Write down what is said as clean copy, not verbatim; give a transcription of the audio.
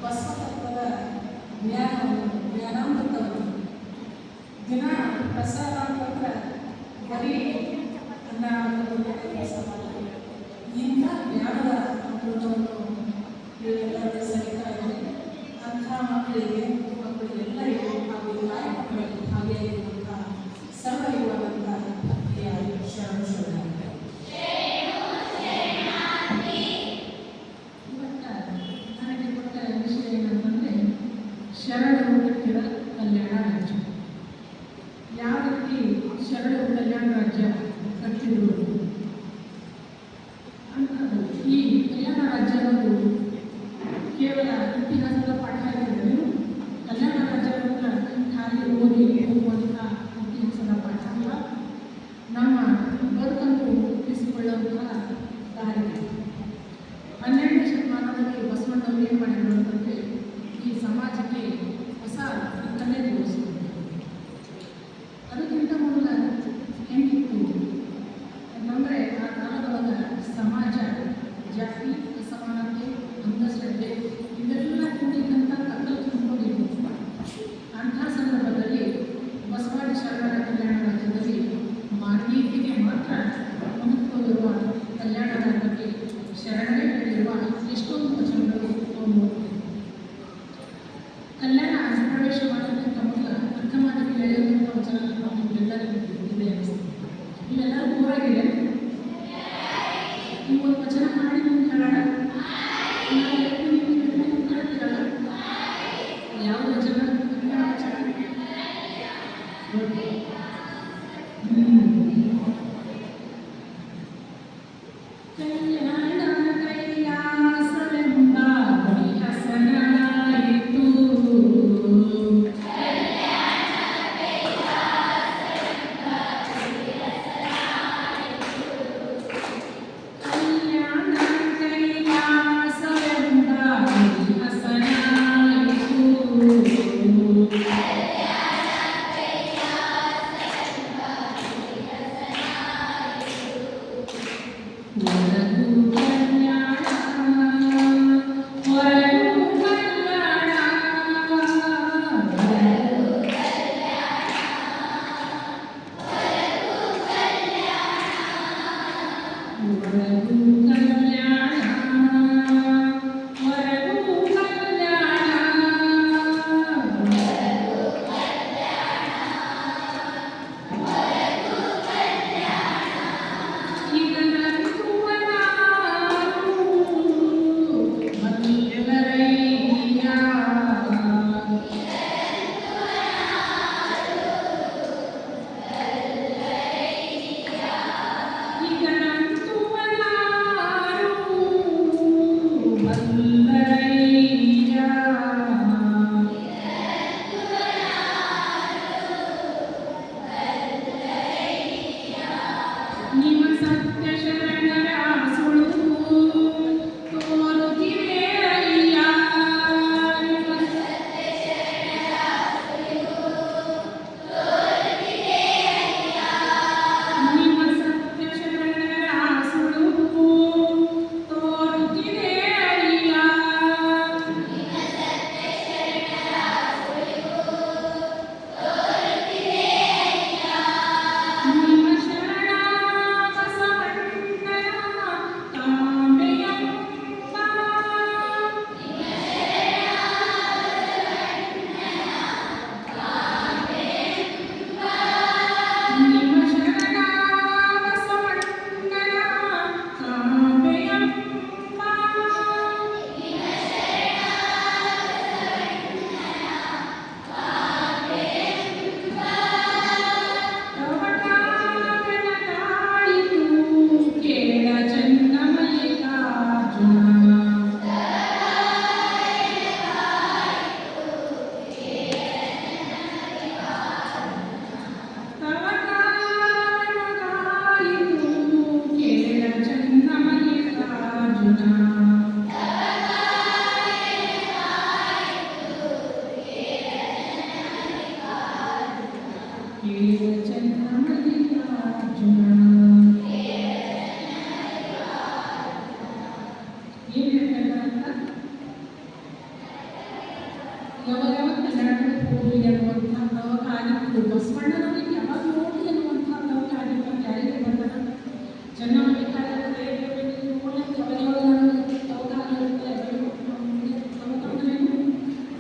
ಬಸವತತ್ವದ ಜ್ಞಾನಾಮೃತವನ್ನು ದಿನ ಪ್ರಸಾರ ಅಂತಂದ್ರೆ ಬರೀ ಅನ್ನ ಕೆಲಸ ಮಾಡ್ತಾರೆ. ಇಂಥ ಜ್ಞಾನದ ಅಮೃತವನ್ನು ಎಲ್ಲರೂ ಸಹಿತಾ ಇದೆ. ಅಂಥ ಮಕ್ಕಳಿಗೆಲ್ಲರಿಗೂ ಹಾಗೂ ಕಾರ್ಯಕ್ರಮಗಳಲ್ಲಿ ಭಾಗಿಯಾಗಿರುವಂಥ ಸರ್ವಯುವಾದಂಥ ಭಕ್ತಿಯ ಶರಣ ಶರಣಾರ್ಥಿ. ನನಗೆ ಕೊಟ್ಟ ವಿಷಯ ಏನಂತಂದರೆ ಶರಣರು ಹುಟ್ಟಿದ ಕಲ್ಯಾಣ ರಾಜ್ಯ. ಯಾವ ರೀತಿ ಶರಣರು ಕಲ್ಯಾಣ ರಾಜ್ಯ ಕಟ್ಟಿದ್ರು ಅಂತ. ಈ ಕಲ್ಯಾಣ ರಾಜ್ಯ ಅನ್ನೋದು ಕೇವಲ ಇತಿಹಾಸದ ಪಾಠ ಆಗಿದ್ದರೆ ಕಲ್ಯಾಣ ರಾಜ್ಯ ಖಾಲಿ ಓದಿ ಹೋಗುವಂಥ ಇತಿಹಾಸದ ಪಾಠ ಅಲ್ಲ, ನಮ್ಮ ಬದುಕನ್ನು ರೂಪಿಸಿಕೊಳ್ಳುವಂತಹ ದಾರಿ. 12ನೇ ಶತಮಾನದಲ್ಲಿ ಬಸವಣ್ಣವರು ಏನು ಮಾಡಿದ್ರು ಅಂತಂದರೆ ಈ ಸಮಾಜಕ್ಕೆ ಹೊಸ ಕಲೆ ತೋರಿಸಿದ್ರು. ಅದಕ್ಕಿಂತ ಮೊದಲ ಹೆಂಗಿತ್ತು ಅಂತಂದರೆ ಆ ಕಾಲದೊಳಗೆ ಸಮಾಜ ಜಾತಿ ಅಸಮಾನತೆ ಅಂಧಶ್ರದ್ಧೆ ಇವೆಲ್ಲ ಕೂಡಿದಂಥ ಕತ್ತಲು ತುಂಬಿಕೊಂಡಿತ್ತು. ಅಂಥ ಸಂದರ್ಭದಲ್ಲಿ ಬಸವಾದಿ ಶರಣರ ಕಲ್ಯಾಣ ರಾಜ್ಯದಲ್ಲಿ ಮಾನವೀಯತೆಗೆ ಮಾತ್ರ ಮಹತ್ವವಿರುವ ಕಲ್ಯಾಣದ ಬಗ್ಗೆ ಯಾವಾಗ ಯಾವಾಗ ಕಲ್ಯಾಣ ಹೋಗ್ಲಿ ಅನ್ನುವಂಥ ಪ್ರವಾಗ ಆಗಿತ್ತು. ಬಸವಣ್ಣನ